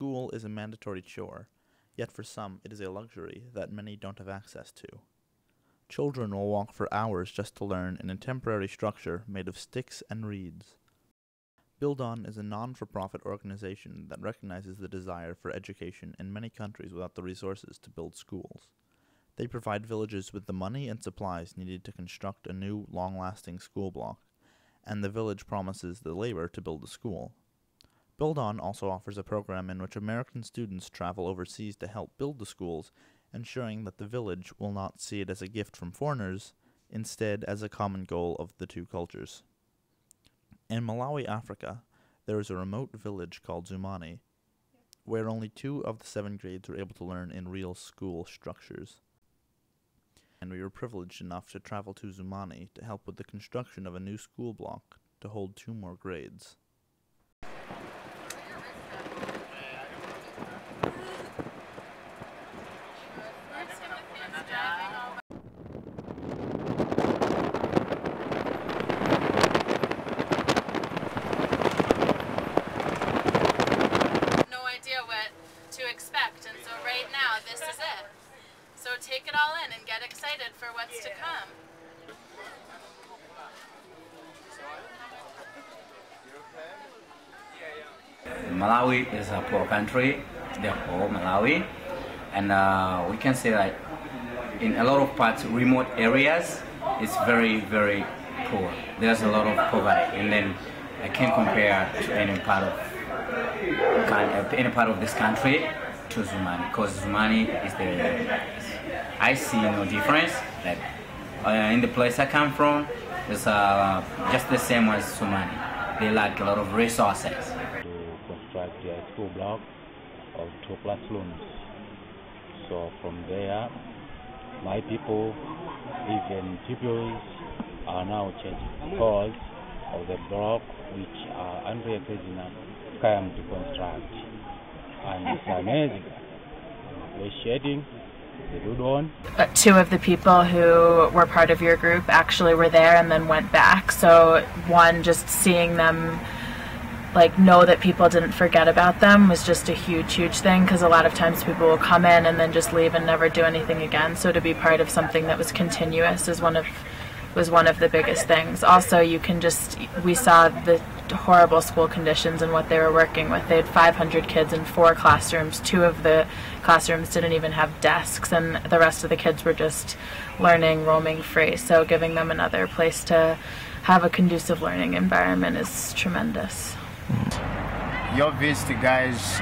School is a mandatory chore, yet for some it is a luxury that many don't have access to. Children will walk for hours just to learn in a temporary structure made of sticks and reeds. Build On is a non-for-profit organization that recognizes the desire for education in many countries without the resources to build schools. They provide villages with the money and supplies needed to construct a new, long-lasting school block, and the village promises the labor to build a school. Build On also offers a program in which American students travel overseas to help build the schools, ensuring that the village will not see it as a gift from foreigners, instead as a common goal of the two cultures. In Malawi, Africa, there is a remote village called Zumani, where only 2 of the 7 grades were able to learn in real school structures. And we were privileged enough to travel to Zumani to help with the construction of a new school block to hold 2 more grades. So take it all in and get excited for what's to come. Malawi is a poor country, the whole Malawi, and we can say that in a lot of parts, remote areas, it's very, very poor. There's a lot of poverty, and then I can't compare to any part of this country to Zumani, because Zumani is I see no difference. Like in the place I come from, it's just the same as Zumani. They lack a lot of resources. To construct a school block of 2 classrooms. So from there, my people, even pupils, are now changing because of the block which Andrea President came to construct. And it's amazing. We're shedding the good one. 2 of the people who were part of your group actually were there and then went back. So one, just seeing them know that people didn't forget about them was just a huge thing, because a lot of times people will come in and then just leave and never do anything again. So to be part of something that was continuous was one of the biggest things. Also, we saw the horrible school conditions and what they were working with. They had 500 kids in 4 classrooms. 2 of the classrooms didn't even have desks, and the rest of the kids were just learning, roaming free. So giving them another place to have a conducive learning environment is tremendous. Your visit, guys,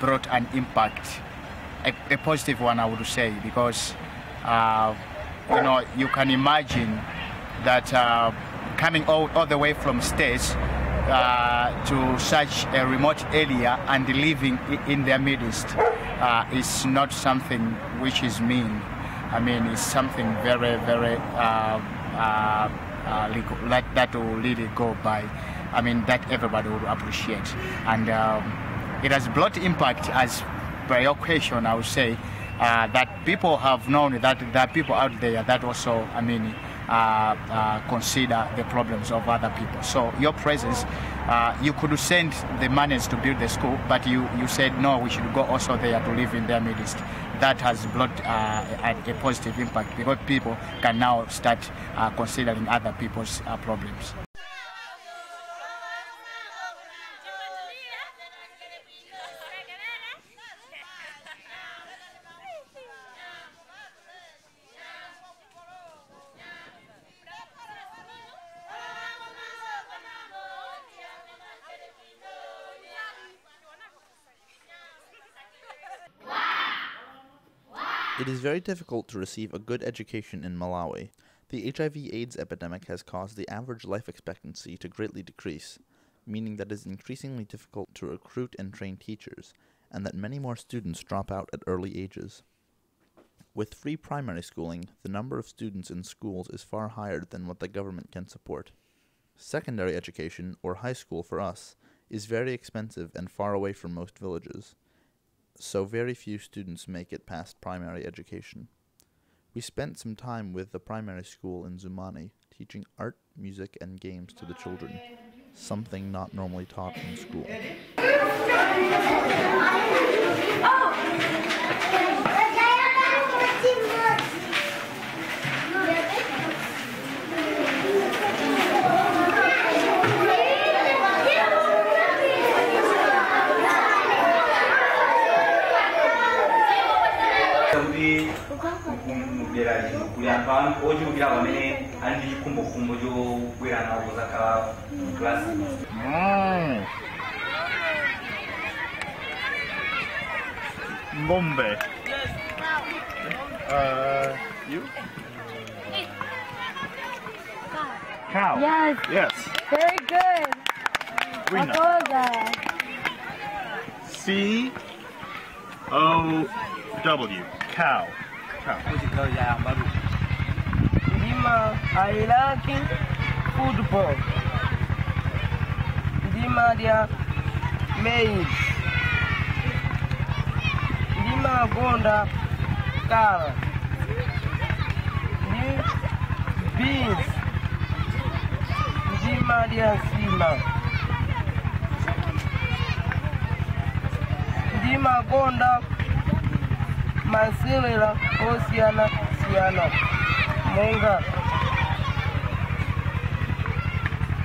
brought an impact, a positive one, I would say, because you can imagine that coming all the way from states to such a remote area and living in their midst is not something which is mean. I mean, it's something very, very that will really go by. I mean, that everybody will appreciate. And it has brought impact, as by your question, I would say, that people have known that there are people out there that also, consider the problems of other people. So your presence, you could send the monies to build the school, but you said no, we should go also there to live in their midst. That has brought a positive impact, because people can now start considering other people's problems. It is very difficult to receive a good education in Malawi. The HIV/AIDS epidemic has caused the average life expectancy to greatly decrease, meaning that it is increasingly difficult to recruit and train teachers, and that many more students drop out at early ages. With free primary schooling, the number of students in schools is far higher than what the government can support. Secondary education, or high school for us, is very expensive and far away from most villages, so very few students make it past primary education. We spent some time with the primary school in Zumani, teaching art, music, and games to the children. something not normally taught in school. Ngombe. You? Cow. Yes. Yes. Very good. Winner. What was that? C-O-W. Cow. Cow. Ndima ailaki football. Ndima dia maize. Ndima gonda carrot. Beans. Ndima dia sima. Ndima gonda mansilela osiana siana. Munga.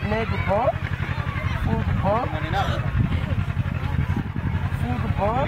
Netball. Football. Football.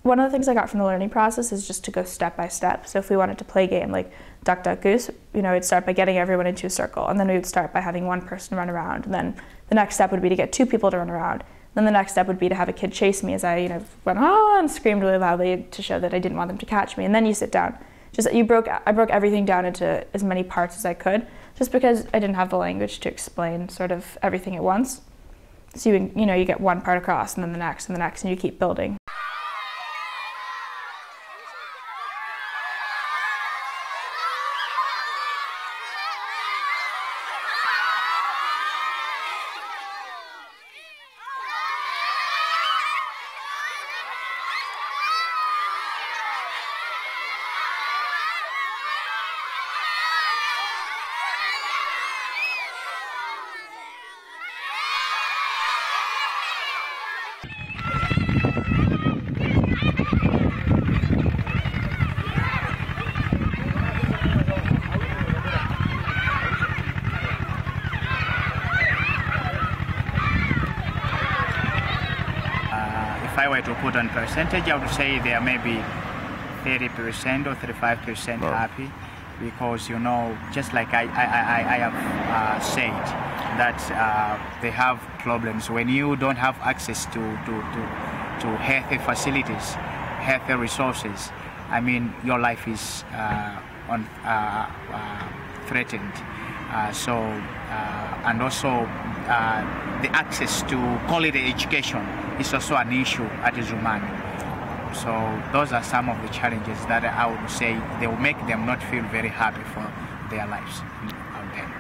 One of the things I got from the learning process is just to go step by step. So if we wanted to play a game like Duck, Duck, Goose, we'd start by getting everyone into a circle, and then we would start by having one person run around, and then the next step would be to get two people to run around. Then the next step would be to have a kid chase me as I, went and screamed really loudly to show that I didn't want them to catch me. And then you sit down. I broke everything down into as many parts as I could, just because I didn't have the language to explain sort of everything at once. So you get one part across, and then the next, and the next, and you keep building. If I were to put on percentage, I would say they are maybe 30% or 35% happy, because just like I have said, that they have problems when you don't have access to healthy facilities, healthy resources. I mean, your life is threatened. And also the access to quality education is also an issue at Zumani. So those are some of the challenges that I would say they will make them not feel very happy for their lives out there.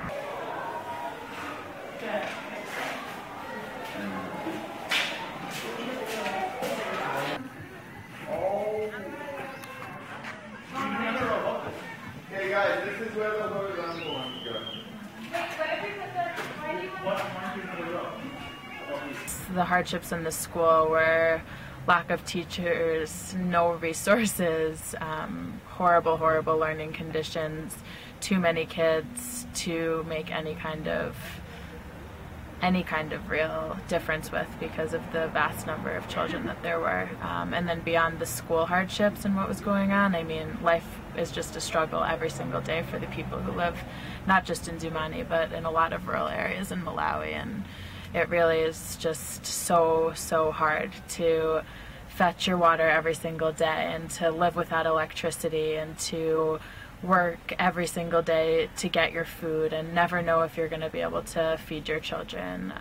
Hey guys, this is where the horizontal ones go. The hardships in the school were lack of teachers, no resources, horrible learning conditions, too many kids to make any kind of real difference with, because of the vast number of children that there were. And then beyond the school hardships and what was going on, I mean, life is just a struggle every single day for the people who live not just in Zumani but in a lot of rural areas in Malawi, and it really is just so hard to fetch your water every single day and to live without electricity and to work every single day to get your food and never know if you're going to be able to feed your children.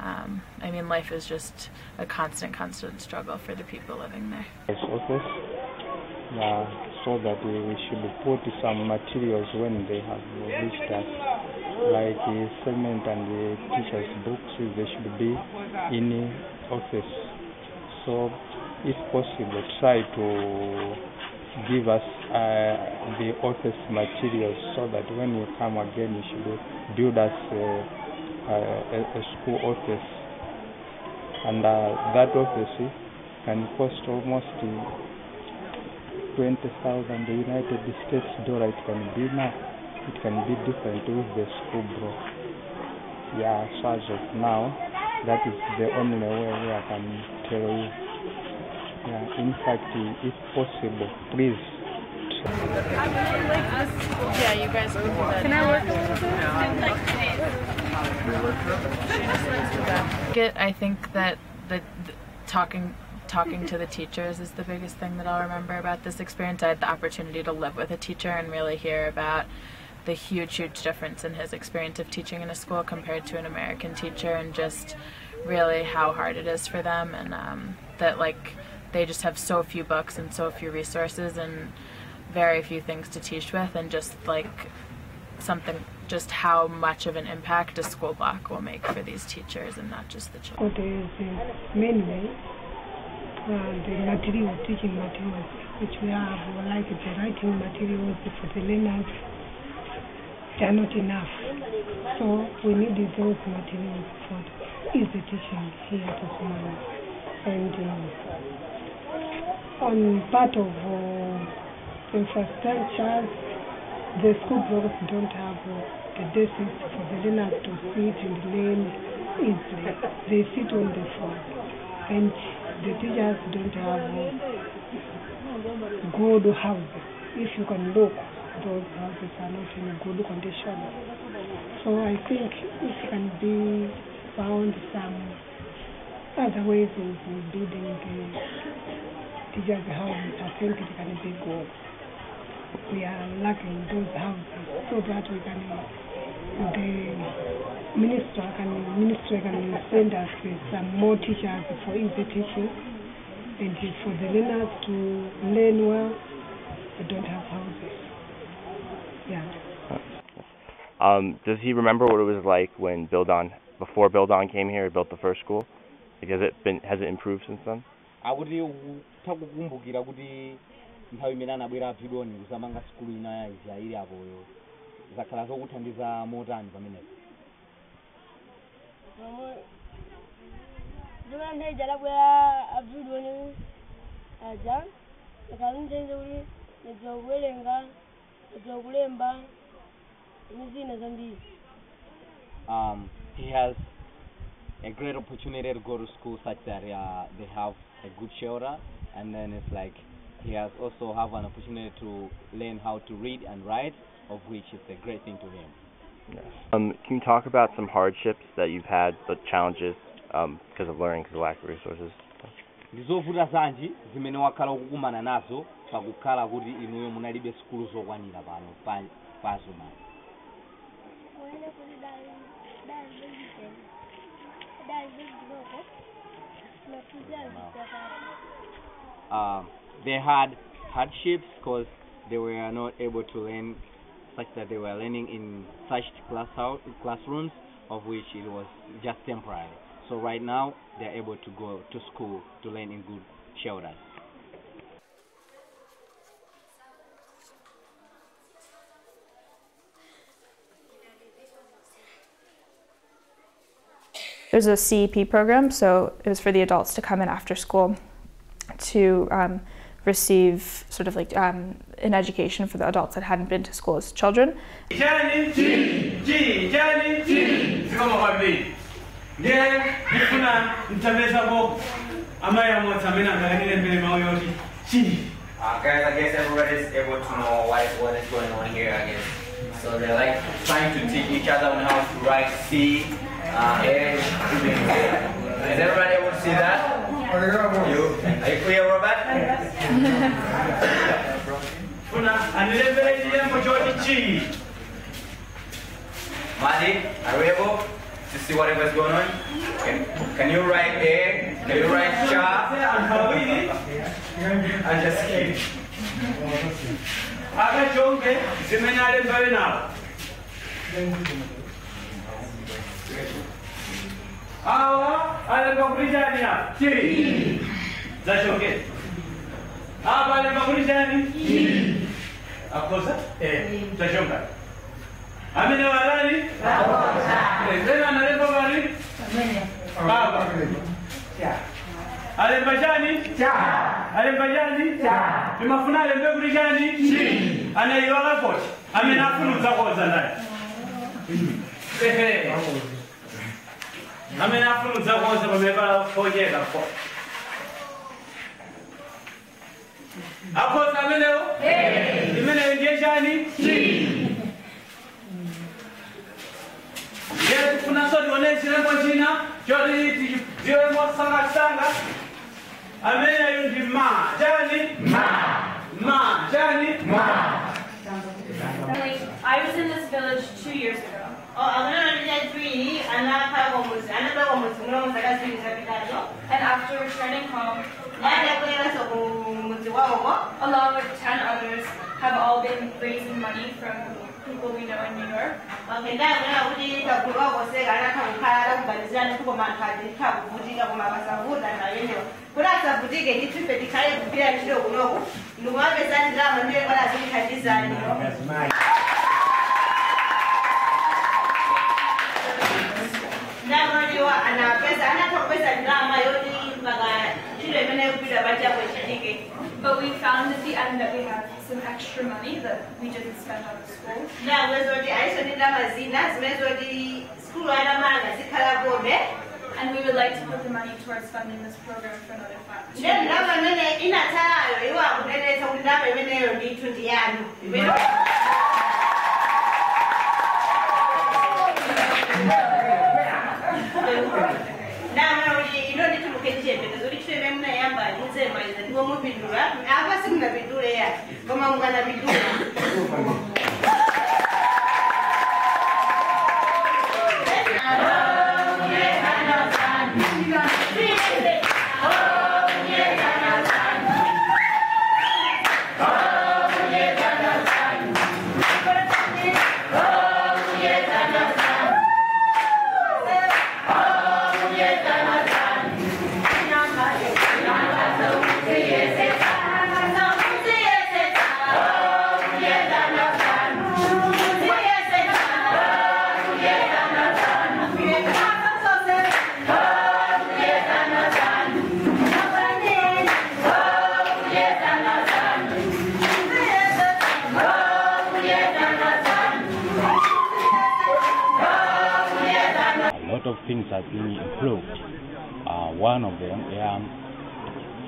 I mean, life is just a constant struggle for the people living there. Office, so that we should put some materials when they have reached us, like the cement and the teachers' books. They should be in the office. So, if possible, try to give us the office materials so that when you come again, you should build us a school office. And that office can cost almost 20,000 United States dollar. It can be now. It can be different with the school bro. Yeah, so as of now, that is the only way I can tell you. Yeah, in fact, if possible, please. Yeah, you guys can do that. Can I work a little bit? I think that the talking to the teachers is the biggest thing that I'll remember about this experience. I had the opportunity to live with a teacher and really hear about the huge difference in his experience of teaching in a school compared to an American teacher, and just really how hard it is for them, and that like they just have so few books and so few resources and very few things to teach with, and just like just how much of an impact a school block will make for these teachers and not just the children. What is mainly the material, teaching materials, which we have, like the writing materials for the learners, they are not enough. So we need those materials for easy teaching here at Zumani. And on part of infrastructure, the school blocks don't have the desks for the learners to sit and learn easily. They sit on the floor, and the teachers don't have good houses. If you can look, those houses are not in a good condition. So I think it can be found some other ways of building the teachers' houses. I think it can be good. We are lacking those houses so that we can, the ministry can send us some more teachers for easy teaching, and for the learners to learn well. We don't have houses. Yeah. Does he remember what it was like when before Bill Don came here, he built the first school? Like, has it improved since then? nthawi imene anabwera apidoni kusamanga skulu ina ili apoyo zakhala zokuthandiza motani pamenepo? Zumani jalabwera apidoni aja akalunjenje uli nezokuwerenga nezokulemba nizina zambiri. He has a great opportunity to go to school such that they have a good shelter, and then it's like he has also have an opportunity to learn how to read and write, of which is a great thing to him. Yes. Can you talk about some hardships that you've had, the challenges because of learning, because of lack of resources? Ndizovuta zanji zimene wakhala ukukumana nazo pakukhala kuti inuyo munalibe skulu zokwanira pano pa Zumani. They had hardships because they were not able to learn such that they were learning in such classrooms, of which it was just temporary. So right now they are able to go to school to learn in good shelters. There's a CEP program, so it was for the adults to come in after school to receive sort of like an education for the adults that hadn't been to school as children. Guys, I guess everybody's able to know what is going on here, I guess. So they're like trying to teach each other on how to write C, A, is everybody able to see that? Are you clear, Robert? Madi, are we able to see whatever's going on? Can you write A? Can you write Cha? I'm just kidding. That's okay. Abale makulishani? Akosa? Tashonga. Amene walani? Tena analemba bali? Baba. Alembajani? Alembajani? Imafuna alembe kulishani? Anaiwala kocha. Amene afunuza koza ndani. Amene afunuza koza pamepala kojeka ko. Akosa amenewo? Imene ngeshani? Yesu kuna sodi onesire kwa china, jodi jiwe mwasanga sanga. Amene yundi ma, jani? Ma, jani? I was in this village 2 years ago. And after returning home, along with 10 others, have all been raising money from people we know in New York. But we found at the end that we have some extra money that we didn't spend on the school. And we would like to put the money towards funding this program for another 2 years. Of things have been improved. One of them,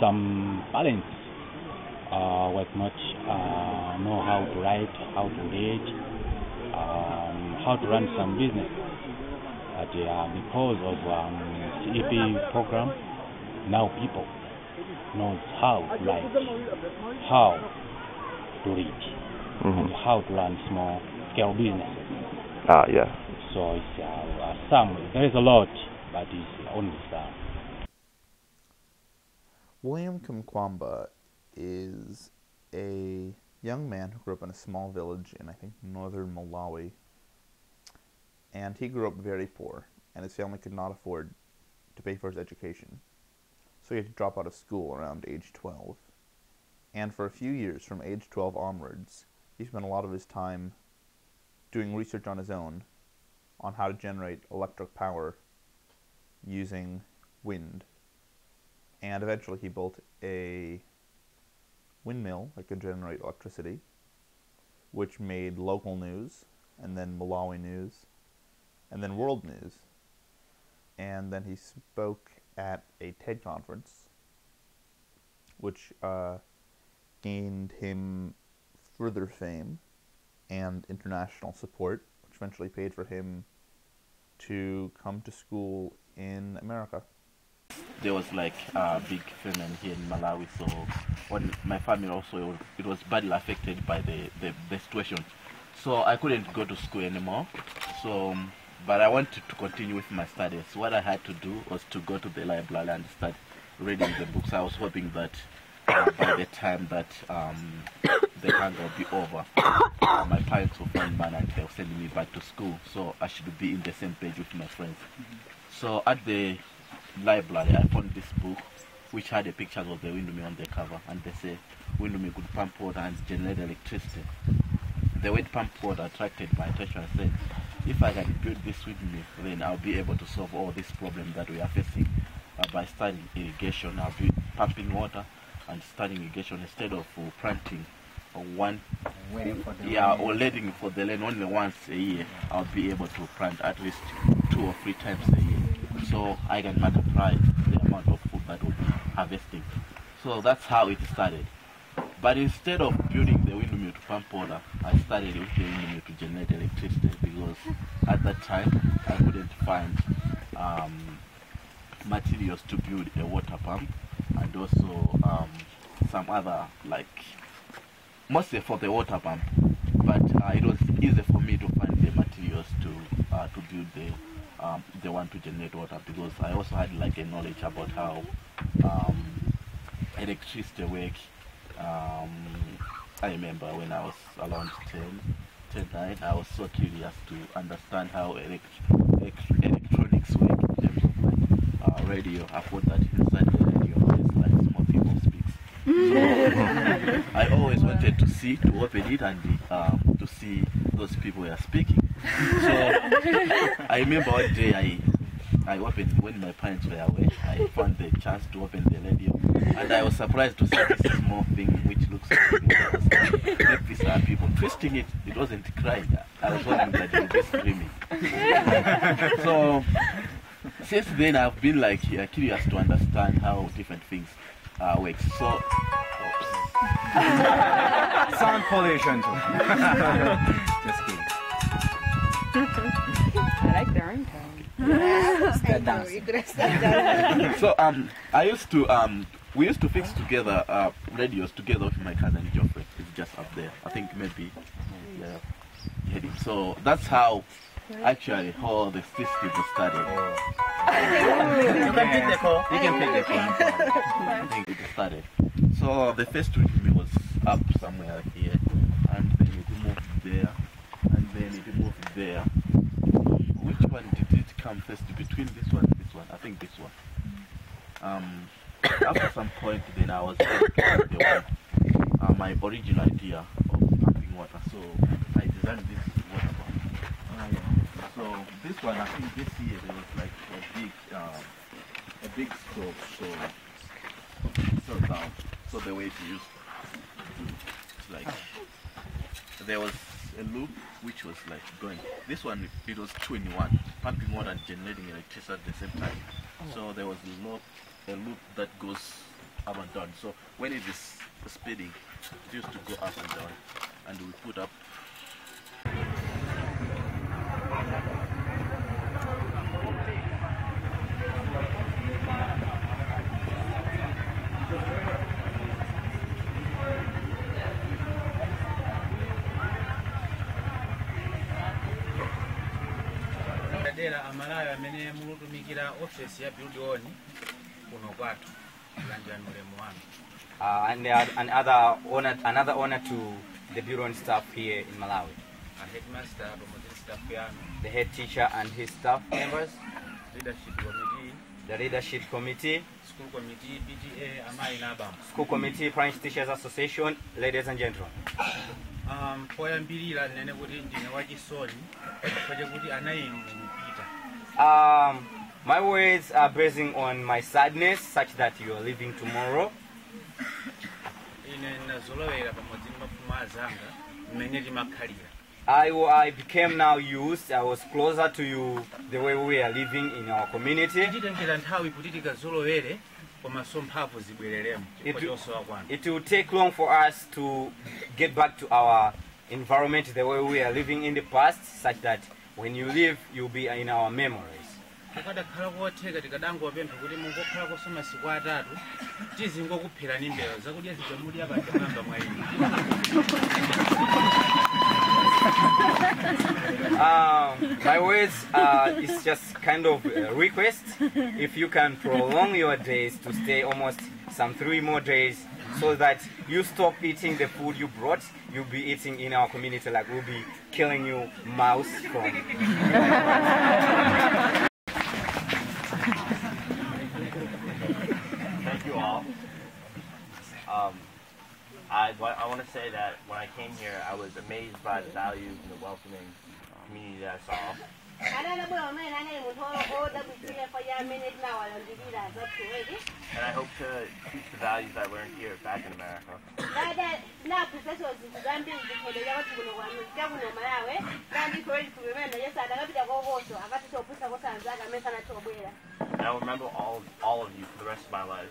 some parents was not know how to write, how to read, how to run some business. But because of CEP program, now people knows how to write, how to read, and how to run small scale businesses. Yeah. So it's there is a lot, but it's only some. William Kumkwamba is a young man who grew up in a small village in, I think, northern Malawi. And he grew up very poor, and his family could not afford to pay for his education. So he had to drop out of school around age 12. And for a few years, from age 12 onwards, he spent a lot of his time doing research on his own on how to generate electric power using wind. And eventually he built a windmill that could generate electricity, which made local news, and then Malawi news, and then world news. And then he spoke at a TED conference, which gained him further fame and international support, which eventually paid for him to come to school in America. There was like a big famine here in Malawi, so when my family also, it was badly affected by the situation. So I couldn't go to school anymore. So, but I wanted to continue with my studies. What I had to do was to go to the library and start reading the books. I was hoping that by the time that the hunger will be over, my parents will find money and they'll send me back to school. So I should be in the same page with my friends. So at the library, I found this book which had the pictures of the windmill on the cover, and they say windmill could pump water and generate electricity. The word pump water attracted my attention. I said, if I can build this windmill, then I'll be able to solve all these problems that we are facing by studying irrigation. I'll be pumping water and studying irrigation instead of planting one, or letting for the land only once a year. I'll be able to plant at least 2 or 3 times a year, so I can multiply the amount of food that we'll be harvesting. So that's how it started. But instead of building the windmill to pump water, I started with the windmill to generate electricity, because at that time I couldn't find materials to build a water pump, and also some other, like, mostly for the water pump, but it was easy for me to find the materials to build the one to generate water, because I also had like a knowledge about how electricity works. I remember when I was around 10, 9, I was so curious to understand how electronics work in terms of like radio. I thought that inside the radio there's like small people speaks. So I always wanted to open it and to see those people who are speaking. So I remember one day I opened, when my parents were away, I found the chance to open the radio, and I was surprised to see this small thing which looks like these are people twisting it. It wasn't crying. I was wondering that it would be screaming. So since then I've been like curious to understand how different things work. So sound pollution. Just kidding. I like the ringtone. So we used to fix together radios together with my cousin Geoffrey. It's just up there. I think maybe so that's how actually all the system started. You can pick the call. You can pick the call. I think it started. So the first windmill was up somewhere here, and then it moved there, and then it moved there. Which one did it come first? Between this one and this one? I think this one. After some point, then I was able to the one, my original idea of pumping water. So I designed this water pump. So this one, I think this year there was like a big stove. So the way to use it's like there was a loop which was like going. This one, it was 2 in 1, pumping water and generating electricity at the same time. So there was a loop that goes up and down. So when it is speeding, it used to go up and down, and we put up. Malawi amene mulutumikira office ya build on kuno kwatu kulanjani ulemu wanu. And another honor to the bureau and staff here in Malawi. Headmaster staff yanu. The head teacher and his staff members. Leadership committee. The leadership committee. School committee, PTA, amai nabam. School committee, French Teachers Association, ladies and gentlemen. Poyambirira nene kuti ndine wachisoni kwaje kuti anayinu mpita. My words are basing on my sadness, such that you are leaving tomorrow. I became now used. I was closer to you the way we are living in our community. It will take long for us to get back to our environment the way we are living in the past, such that when you leave, you'll be in our memories. My words is just kind of a request. If you can prolong your days to stay almost some 3 more days, so that you stop eating the food you brought, you'll be eating in our community, like we'll be killing you mouse from. Thank you all. want to say that when I came here, I was amazed by the values and the welcoming community that I saw. And I hope to teach the values I learned here back in America. And I'll remember all of you for the rest of my life.